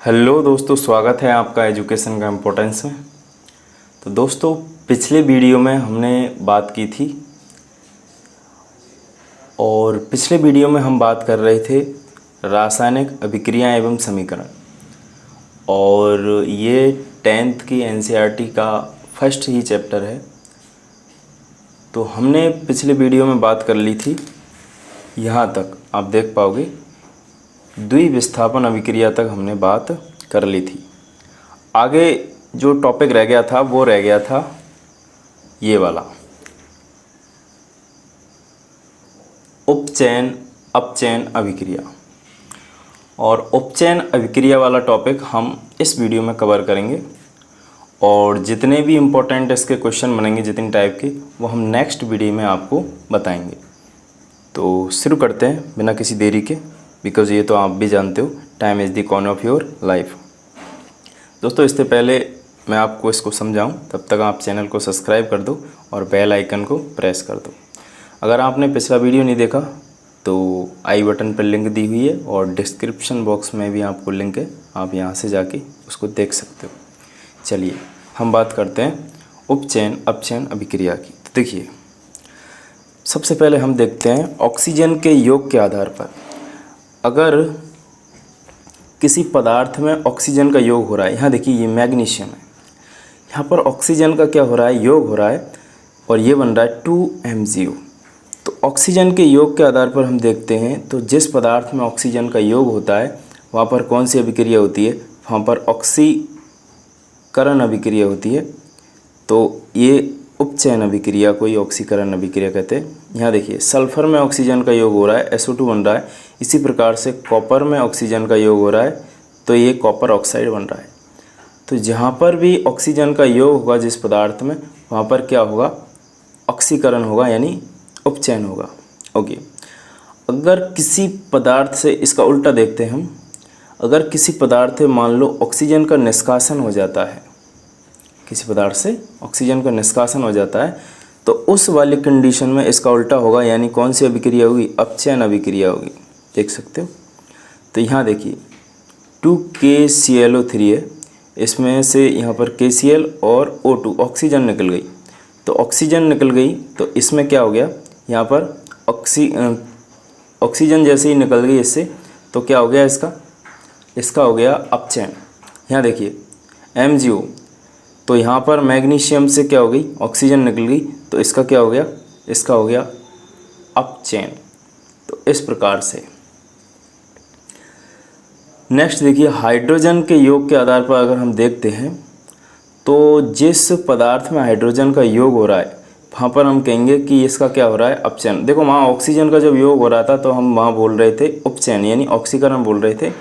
Hello दोस्तों, स्वागत है आपका एजुकेशन का इम्पोर्टेंस में। तो दोस्तों, पिछले वीडियो में हमने बात की थी और पिछले वीडियो में हम बात कर रहे थे रासायनिक अभिक्रिया एवं समीकरण, और ये 10th की एनसीईआरटी का फर्स्ट ही चैप्टर है। तो हमने पिछले वीडियो में बात कर ली थी, यहाँ तक आप देख पाओगे, द्विविस्थापन अभिक्रिया तक हमने बात कर ली थी। आगे जो टॉपिक रह गया था वो रह गया था ये वाला, उपचयन अपचयन अभिक्रिया। और उपचयन अभिक्रिया वाला टॉपिक हम इस वीडियो में कवर करेंगे, और जितने भी इम्पोर्टेंट इसके क्वेश्चन बनेंगे जितने टाइप के, वो हम नेक्स्ट वीडियो में आपको बताएंगे। तो शुरू करते हैं बिना किसी देरी के, बिकॉज ये तो आप भी जानते हो, time is the coin of your life. दोस्तों, इससे पहले मैं आपको इसको समझाऊं, तब तक आप चैनल को सब्सक्राइब कर दो और बेल आइकन को प्रेस कर दो। अगर आपने पिछला वीडियो नहीं देखा तो आई बटन पर लिंक दी हुई है, और डिस्क्रिप्शन बॉक्स में भी आपको लिंक है, आप यहां से जाके उसको देख सकते हो। चलिए हम बात करते हैं उपचयन अपचयन अभिक्रिया की। तो देखिए, सबसे पहले हम देखते हैं ऑक्सीजन के योग के आधार पर, अगर किसी पदार्थ में ऑक्सीजन का योग हो रहा है, यहाँ देखिए ये मैग्नीशियम है, यहाँ पर ऑक्सीजन का क्या हो रहा है, योग हो रहा है, और ये बन रहा है 2MgO। तो ऑक्सीजन के योग के आधार पर हम देखते हैं, तो जिस पदार्थ में ऑक्सीजन का योग होता है वहाँ पर कौन सी अभिक्रिया होती है, वहाँ पर ऑक्सीकरण अभिक्रिया होती है। तो ये उपचयन अभिक्रिया को ही ऑक्सीकरण अभिक्रिया कहते हैं। यहाँ देखिए, सल्फर में ऑक्सीजन का योग हो रहा है, SO2 बन रहा है। इसी प्रकार से कॉपर में ऑक्सीजन का योग हो रहा है, तो ये कॉपर ऑक्साइड बन रहा है। तो जहाँ पर भी ऑक्सीजन का योग होगा जिस पदार्थ में, वहाँ पर क्या होगा, ऑक्सीकरण होगा, यानी उपचयन होगा। ओके, अगर किसी पदार्थ से, इसका उल्टा देखते हैं हम, अगर किसी पदार्थ से मान लो ऑक्सीजन का निष्कासन हो जाता है, किसी पदार्थ से ऑक्सीजन का निष्कासन हो जाता है, तो उस वाली कंडीशन में इसका उल्टा होगा, यानी कौन सी अभिक्रिया होगी, अपचयन अभिक्रिया होगी। देख सकते हो। तो यहाँ देखिए 2KClO3 है, इसमें से यहाँ पर KCl और O2 ऑक्सीजन निकल गई। तो ऑक्सीजन निकल गई तो इसमें क्या हो गया, यहाँ पर ऑक्सीजन जैसे ही निकल गई इससे, तो क्या हो गया, इसका हो गया अपचयन। यहाँ देखिए MgO, तो यहाँ पर मैग्नीशियम से क्या हो गई, ऑक्सीजन निकल गई, तो इसका क्या हो गया, इसका हो गया अपचयन। तो इस प्रकार से। नेक्स्ट देखिए, हाइड्रोजन के योग के आधार पर अगर हम देखते हैं, तो जिस पदार्थ में हाइड्रोजन का योग हो रहा है वहाँ पर हम कहेंगे कि इसका क्या हो रहा है, अपचयन। देखो, वहाँ ऑक्सीजन का जब योग हो रहा था तो हम वहाँ बोल रहे थे उपचयन, यानी ऑक्सीकरण बोल रहे थे।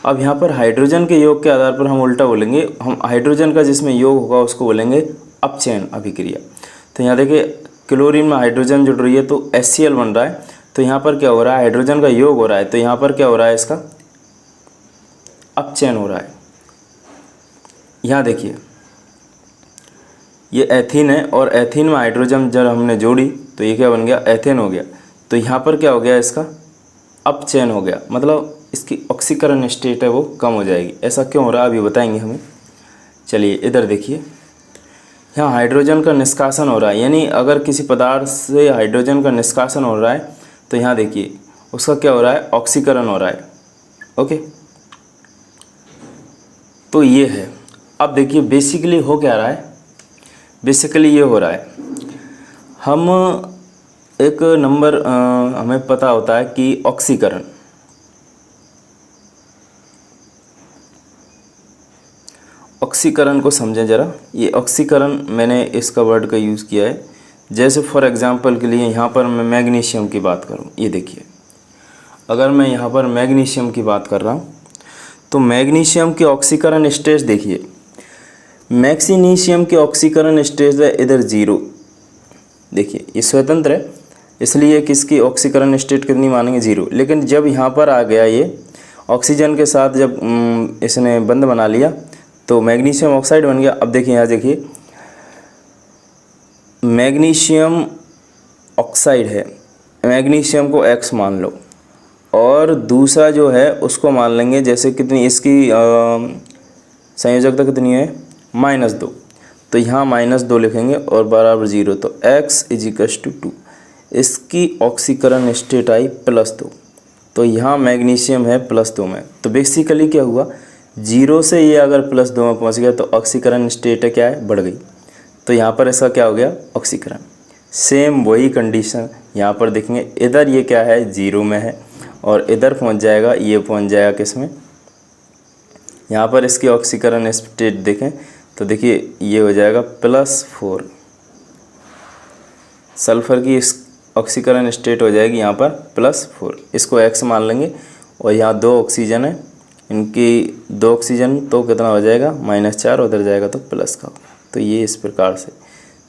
अब यहाँ पर हाइड्रोजन के योग के आधार पर हम उल्टा बोलेंगे, हम हाइड्रोजन का जिसमें योग होगा उसको बोलेंगे अपचयन अभिक्रिया। तो यहाँ देखिए, क्लोरीन में हाइड्रोजन जुड़ रही है तो HCl बन रहा है, तो यहाँ पर क्या हो रहा है, हाइड्रोजन का योग हो रहा है, तो यहाँ पर क्या हो रहा है, इसका अपचयन हो रहा है। यहाँ देखिए, ये एथीन है, और एथीन में हाइड्रोजन जब हमने जोड़ी तो ये क्या बन गया, एथेन हो गया। तो यहाँ पर क्या हो गया, इसका अपचयन हो गया, मतलब इसकी ऑक्सीकरण स्टेट है वो कम हो जाएगी। ऐसा क्यों हो रहा है अभी बताएंगे हमें। चलिए इधर देखिए, यहाँ हाइड्रोजन का निष्कासन हो रहा है, यानी अगर किसी पदार्थ से हाइड्रोजन का निष्कासन हो रहा है तो यहाँ देखिए उसका क्या हो रहा है, ऑक्सीकरण हो रहा है। ओके, तो ये है। अब देखिए बेसिकली हो क्या रहा है, बेसिकली ये हो रहा है, हम एक नंबर हमें पता होता है कि ऑक्सीकरण, ऑक्सीकरण को समझें ज़रा। ये ऑक्सीकरण मैंने इसका वर्ड का यूज़ किया है, जैसे फॉर एग्जांपल के लिए यहाँ पर मैं मैग्नीशियम की बात करूँ। ये देखिए, अगर मैं यहाँ पर मैग्नीशियम की बात कर रहा हूँ तो मैग्नीशियम की ऑक्सीकरण स्टेज देखिए, मैग्नीशियम की ऑक्सीकरण स्टेज है इधर 0। देखिए ये स्वतंत्र है, इसलिए किसकी ऑक्सीकरण स्टेट कितनी मानेंगे, 0। लेकिन जब यहाँ पर आ गया ये ऑक्सीजन के साथ, जब इसने बंध बना लिया तो मैग्नीशियम ऑक्साइड बन गया। अब देखिए यहाँ देखिए, मैग्नीशियम ऑक्साइड है, मैग्नीशियम को X मान लो, और दूसरा जो है उसको मान लेंगे, जैसे कितनी इसकी संयोजकता कितनी है -2, तो यहाँ -2 लिखेंगे और बराबर 0, तो x = 2। इसकी ऑक्सीकरण स्टेट आई +2, तो यहाँ मैग्नीशियम है +2 में। तो बेसिकली क्या हुआ, 0 से ये अगर +2 में पहुँच गया तो ऑक्सीकरण स्टेट क्या है, बढ़ गई। तो यहाँ पर इसका क्या हो गया, ऑक्सीकरण। सेम वही कंडीशन यहाँ पर देखेंगे, इधर ये क्या है 0 में है और इधर पहुँच जाएगा, ये पहुँच जाएगा किस में, यहाँ पर इसकी ऑक्सीकरण स्टेट देखें तो देखिए ये हो जाएगा +4। सल्फ़र की इस ऑक्सीकरण स्टेट हो जाएगी यहाँ पर +4, इसको x मान लेंगे। और यहाँ 2 ऑक्सीजन है, इनकी 2 ऑक्सीजन तो कितना हो जाएगा -4, उधर जाएगा तो प्लस का। तो ये इस प्रकार से,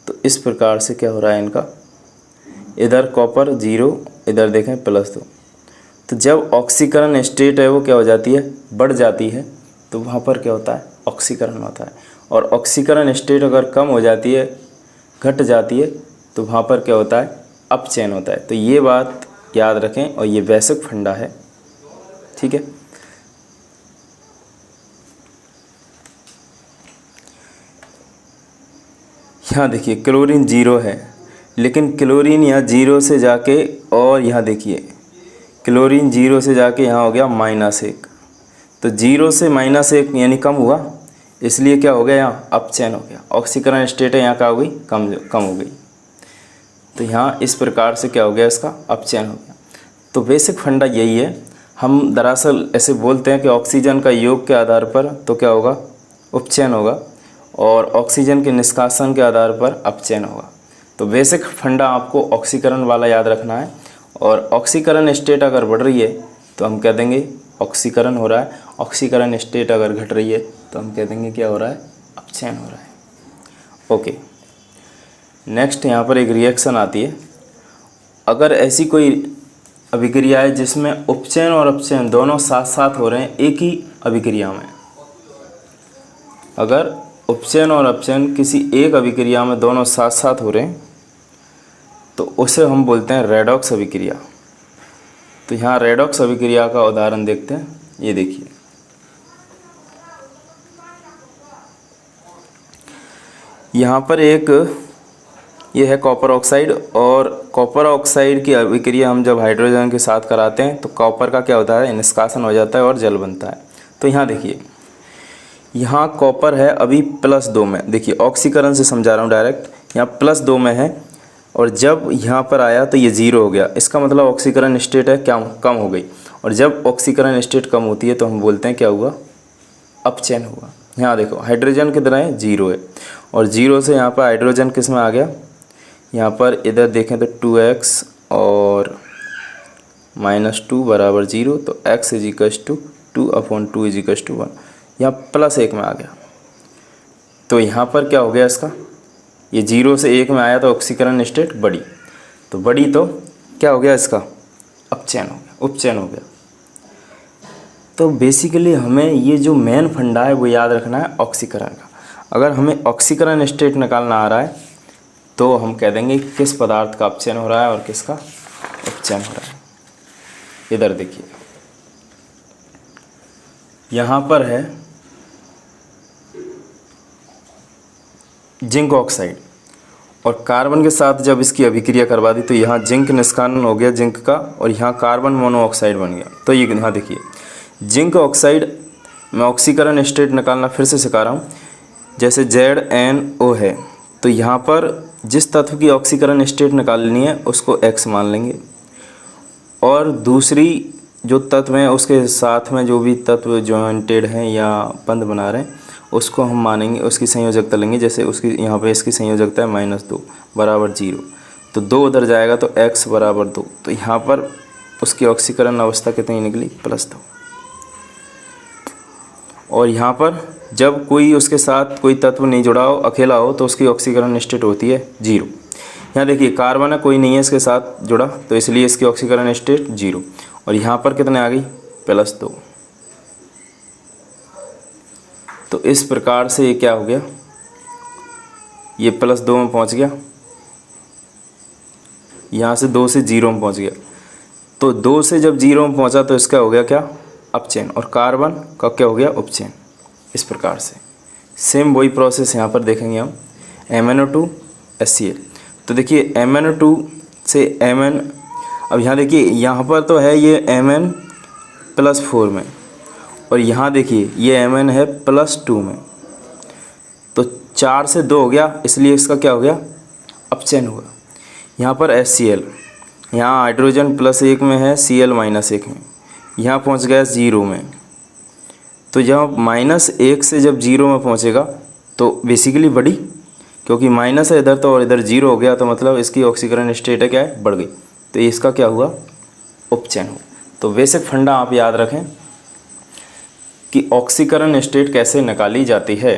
तो इस प्रकार से क्या हो रहा है इनका, इधर कॉपर 0, इधर देखें +2। तो जब ऑक्सीकरण स्टेट है वो क्या हो जाती है, बढ़ जाती है, तो वहाँ पर क्या होता है, ऑक्सीकरण होता है। और ऑक्सीकरण स्टेट अगर कम हो जाती है, घट जाती है, तो वहाँ पर क्या होता है, अपचयन होता है। तो ये बात याद रखें और ये बेसिक फंडा है, ठीक है। यहाँ देखिए क्लोरीन 0 है, लेकिन क्लोरीन यहाँ 0 से जाके, और यहाँ देखिए क्लोरीन 0 से जाके यहाँ हो गया -1, तो 0 से -1 यानी कम हुआ, इसलिए क्या हो गया, यहाँ अपचयन हो गया। ऑक्सीकरण स्टेट है यहाँ क्या हो गई, कम हो गई। तो यहाँ इस प्रकार से क्या हो गया, इसका अपचयन हो गया। तो बेसिक फंडा यही है। हम दरअसल ऐसे बोलते हैं कि ऑक्सीजन का योग के आधार पर तो क्या होगा, उपचयन होगा, और ऑक्सीजन के निष्कासन के आधार पर अपचयन होगा। तो बेसिक फंडा आपको ऑक्सीकरण वाला याद रखना है। और ऑक्सीकरण स्टेट अगर बढ़ रही है तो हम कह देंगे ऑक्सीकरण हो रहा है, ऑक्सीकरण स्टेट अगर घट रही है तो हम कह देंगे क्या हो रहा है, अपचयन हो रहा है। ओके, नेक्स्ट यहाँ पर एक रिएक्शन आती है। अगर ऐसी कोई अभिक्रिया है जिसमें उपचयन और अपचयन दोनों साथ साथ हो रहे हैं एक ही अभिक्रिया में, अगर उपचयन और अपचयन किसी एक अभिक्रिया में दोनों साथ साथ हो रहे हैं तो उसे हम बोलते हैं रेडॉक्स अभिक्रिया। तो यहाँ रेडॉक्स अभिक्रिया का उदाहरण देखते हैं। ये देखिए, यहाँ पर एक ये है कॉपर ऑक्साइड, और कॉपर ऑक्साइड की अभिक्रिया हम जब हाइड्रोजन के साथ कराते हैं तो कॉपर का क्या होता है, निष्कासन हो जाता है और जल बनता है। तो यहाँ देखिए, यहाँ कॉपर है अभी +2 में, देखिए ऑक्सीकरण से समझा रहा हूँ डायरेक्ट, यहाँ +2 में है और जब यहाँ पर आया तो ये 0 हो गया। इसका मतलब ऑक्सीकरण स्टेट है क्या, कम हो गई। और जब ऑक्सीकरण स्टेट कम होती है तो हम बोलते हैं क्या हुआ, अपचयन हुआ। यहाँ देखो हाइड्रोजन कितना है, 0 है, और 0 से यहाँ पर हाइड्रोजन किस में आ गया, यहाँ पर इधर देखें तो 2x और -2 बराबर 0, तो x = 2/2 = 1, यहाँ +1 में आ गया। तो यहाँ पर क्या हो गया इसका, ये 0 से 1 में आया तो ऑक्सीकरण स्टेट बढ़ी, तो बढ़ी तो क्या हो गया इसका, अपचयन हो गया, उपचयन हो गया। तो बेसिकली हमें ये जो मेन फंडा है वो याद रखना है ऑक्सीकरण का। अगर हमें ऑक्सीकरण स्टेट निकालना आ रहा है तो हम कह देंगे किस पदार्थ का अपचयन हो रहा है और किसका उपचयन हो रहा है। इधर देखिए, यहाँ पर है जिंक ऑक्साइड, और कार्बन के साथ जब इसकी अभिक्रिया करवा दी तो यहाँ जिंक निष्कासन हो गया जिंक का, और यहाँ कार्बन मोनोऑक्साइड बन गया। तो ये यहाँ देखिए, जिंक ऑक्साइड में ऑक्सीकरण स्टेट निकालना फिर से सिखा रहा हूँ। जैसे ZnO है, तो यहाँ पर जिस तत्व की ऑक्सीकरण स्टेट निकालनी है उसको X मान लेंगे, और दूसरी जो तत्व हैं उसके साथ में जो भी तत्व जॉइंटेड हैं या बंध बना रहे हैं उसको हम मानेंगे, उसकी संयोजकता लेंगे। जैसे उसकी यहाँ पे इसकी संयोजकता है -2 बराबर 0, तो 2 उधर जाएगा तो x बराबर 2, तो यहाँ पर उसकी ऑक्सीकरण अवस्था कितनी निकली, +2। और यहाँ पर जब कोई उसके साथ कोई तत्व नहीं जुड़ा हो, अकेला हो, तो उसकी ऑक्सीकरण स्टेट होती है 0। यहाँ देखिए कार्बन है, कोई नहीं है इसके साथ जुड़ा, तो इसलिए इसकी ऑक्सीकरण स्टेट 0, और यहाँ पर कितने आ गई, +2। तो इस प्रकार से ये क्या हो गया, ये +2 में पहुँच गया, यहाँ से 2 से 0 में पहुँच गया। तो 2 से जब 0 में पहुंचा तो इसका हो गया क्या, अपचयन, और कार्बन का क्या हो गया, उपचयन। इस प्रकार से सेम वही प्रोसेस यहाँ पर देखेंगे हम, MnO2 HCl। तो देखिए MnO2 से Mn, अब यहाँ देखिए यहाँ पर तो है ये Mn+4 में, और यहाँ देखिए ये Mn है +2 में, तो 4 से 2 हो गया, इसलिए इसका क्या हो गया, अपचयन हुआ। यहाँ पर HCl, यहाँ हाइड्रोजन +1 में है, Cl -1 में, यहाँ पहुँच गया 0 में। तो जब -1 से जब 0 में पहुँचेगा तो बेसिकली बढ़ी, क्योंकि माइनस है इधर तो और इधर 0 हो गया, तो मतलब इसकी ऑक्सीकरण स्टेट है क्या है, बढ़ गई। तो इसका क्या हुआ, उपचयन हुआ। तो बेसिक फंडा आप याद रखें कि ऑक्सीकरण स्टेट कैसे निकाली जाती है।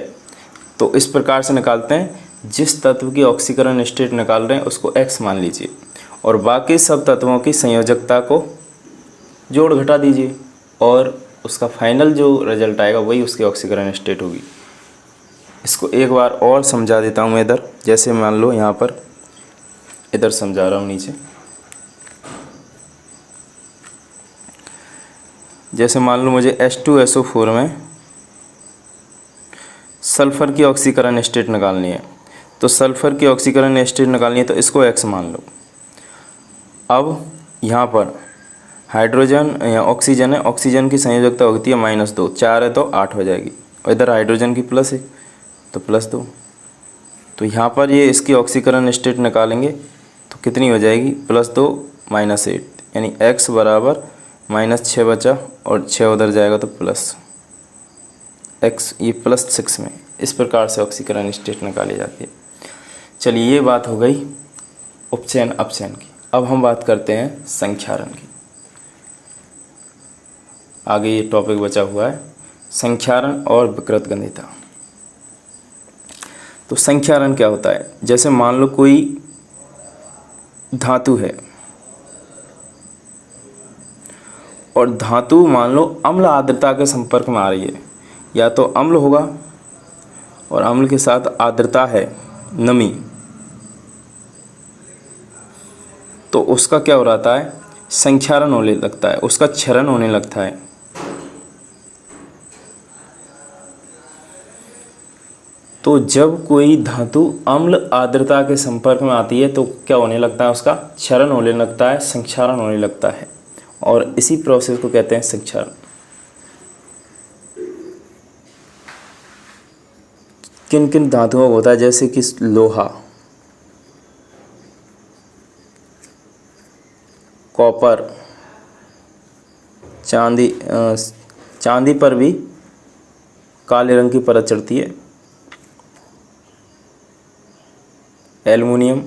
तो इस प्रकार से निकालते हैं, जिस तत्व की ऑक्सीकरण स्टेट निकाल रहे हैं उसको X मान लीजिए, और बाकी सब तत्वों की संयोजकता को जोड़ घटा दीजिए, और उसका फाइनल जो रिजल्ट आएगा वही उसकी ऑक्सीकरण स्टेट होगी। इसको एक बार और समझा देता हूँ मैं इधर, जैसे मान लो यहाँ पर इधर समझा रहा हूँ नीचे, जैसे मान लो मुझे H2SO4 में सल्फ़र की ऑक्सीकरण स्टेट निकालनी है, तो सल्फ़र की ऑक्सीकरण स्टेट निकालनी है तो इसको X मान लो। अब यहाँ पर हाइड्रोजन या ऑक्सीजन है, ऑक्सीजन की संयोजकता होती है -2, 4 है तो 8 हो जाएगी, और इधर हाइड्रोजन की +1 तो +2। तो यहाँ पर ये इसकी ऑक्सीकरण स्टेट निकालेंगे तो कितनी हो जाएगी, +2 -8, यानी X बराबर -6 बचा, और 6 उधर जाएगा तो +X, ये +6 में। इस प्रकार से ऑक्सीकरण स्टेट निकाली जाती है। चलिए ये बात हो गई उपचयन अपचयन की। अब हम बात करते हैं संख्यारण की। आगे ये टॉपिक बचा हुआ है संख्यारण और विकृत गंधिता। तो संख्यारण क्या होता है, जैसे मान लो कोई धातु है, और धातु मान लो अम्ल आर्द्रता के संपर्क में आ रही है, या तो अम्ल होगा और अम्ल के साथ आर्द्रता है, नमी, तो उसका क्या हो रहा है, संख्यारण होने लगता है, उसका क्षरण होने लगता है। तो जब कोई धातु अम्ल आर्द्रता के संपर्क में आती है तो क्या होने लगता है, उसका क्षरण होने लगता है, संक्षारण होने लगता है, और इसी प्रोसेस को कहते हैं संक्षारण। किन किन धातुओं को होता है, जैसे कि लोहा, कॉपर, चांदी पर भी काले रंग की परत चढ़ती है, एल्युमिनियम,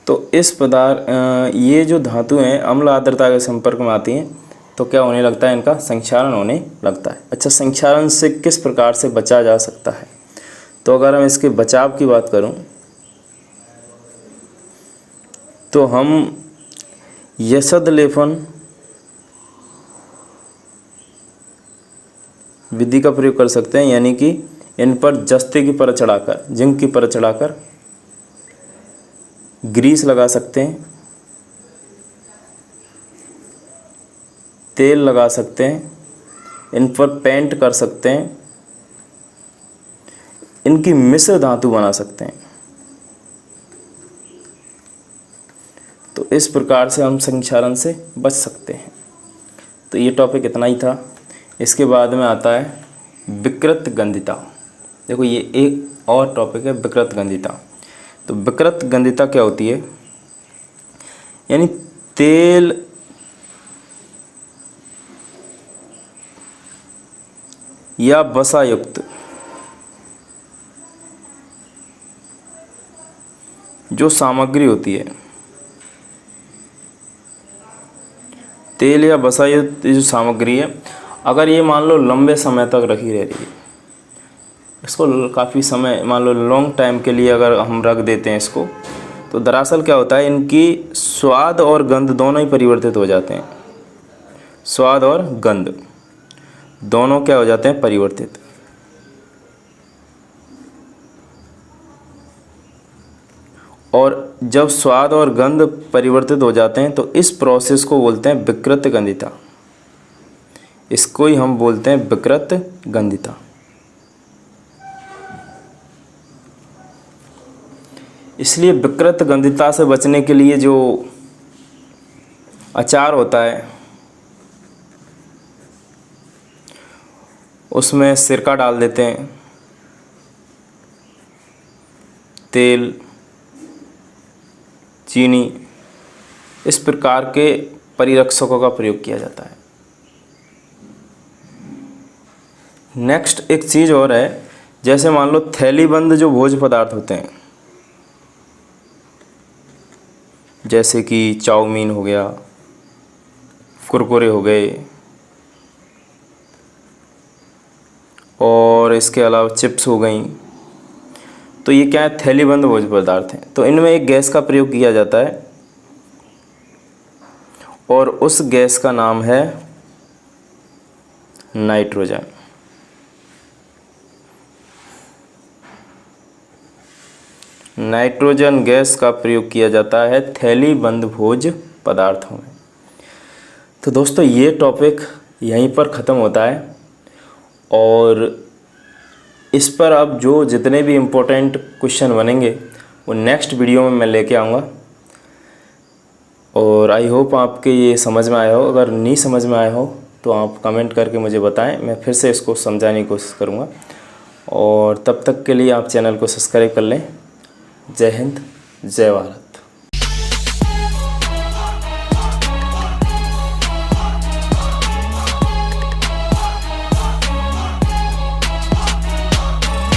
तो इस पदार्थ ये जो धातु हैं अम्ल आर्द्रता के संपर्क में आती हैं तो क्या होने लगता है, इनका संक्षारण होने लगता है। अच्छा, संक्षारण से किस प्रकार से बचा जा सकता है, तो अगर हम इसके बचाव की बात करूं तो हम यसद लेपन विधि का प्रयोग कर सकते हैं, यानी कि इन पर जस्ते की परत चढ़ाकर, जिंक की परत चढ़ाकर ग्रीस लगा सकते हैं, तेल लगा सकते हैं, इन पर पेंट कर सकते हैं, इनकी मिश्र धातु बना सकते हैं। तो इस प्रकार से हम संक्षारण से बच सकते हैं। तो ये टॉपिक इतना ही था। इसके बाद में आता है विकृत गंधिता। देखो ये एक और टॉपिक है विकृत गंधिता। तो विकृत गंधिता क्या होती है, यानी तेल या वसा युक्त जो सामग्री होती है, तेल या वसा युक्त जो सामग्री है, अगर ये मान लो लंबे समय तक रखी रह रही है, इसको काफ़ी समय, मान लो लॉन्ग टाइम के लिए अगर हम रख देते हैं इसको, तो दरअसल क्या होता है, इनकी स्वाद और गंध दोनों ही परिवर्तित हो जाते हैं। स्वाद और गंध दोनों क्या हो जाते हैं, परिवर्तित। और जब स्वाद और गंध परिवर्तित हो जाते हैं तो इस प्रोसेस को बोलते हैं विकृत गंधिता। इसको ही हम बोलते हैं विकृत गंधिता। इसलिए विकृत गंधिता से बचने के लिए जो अचार होता है उसमें सिरका डाल देते हैं, तेल, चीनी, इस प्रकार के परिरक्षकों का प्रयोग किया जाता है। नेक्स्ट एक चीज़ और है, जैसे मान लो थैलीबंद जो भोज्य पदार्थ होते हैं, जैसे कि चाउमीन हो गया, कुरकुरे हो गए, और इसके अलावा चिप्स हो गई, तो ये क्या है, थैलीबंद भोज्य पदार्थ हैं। तो इनमें एक गैस का प्रयोग किया जाता है और उस गैस का नाम है नाइट्रोजन। नाइट्रोजन गैस का प्रयोग किया जाता है थैलीबंद भोज्य पदार्थों में। तो दोस्तों ये टॉपिक यहीं पर ख़त्म होता है और इस पर अब जो जितने भी इम्पोर्टेंट क्वेश्चन बनेंगे वो नेक्स्ट वीडियो में मैं लेके आऊँगा। और आई होप आपके ये समझ में आया हो। अगर नहीं समझ में आया हो तो आप कमेंट करके मुझे बताएं, मैं फिर से इसको समझाने की कोशिश करूँगा। और तब तक के लिए आप चैनल को सब्सक्राइब कर लें। जय हिंद, जय भारत।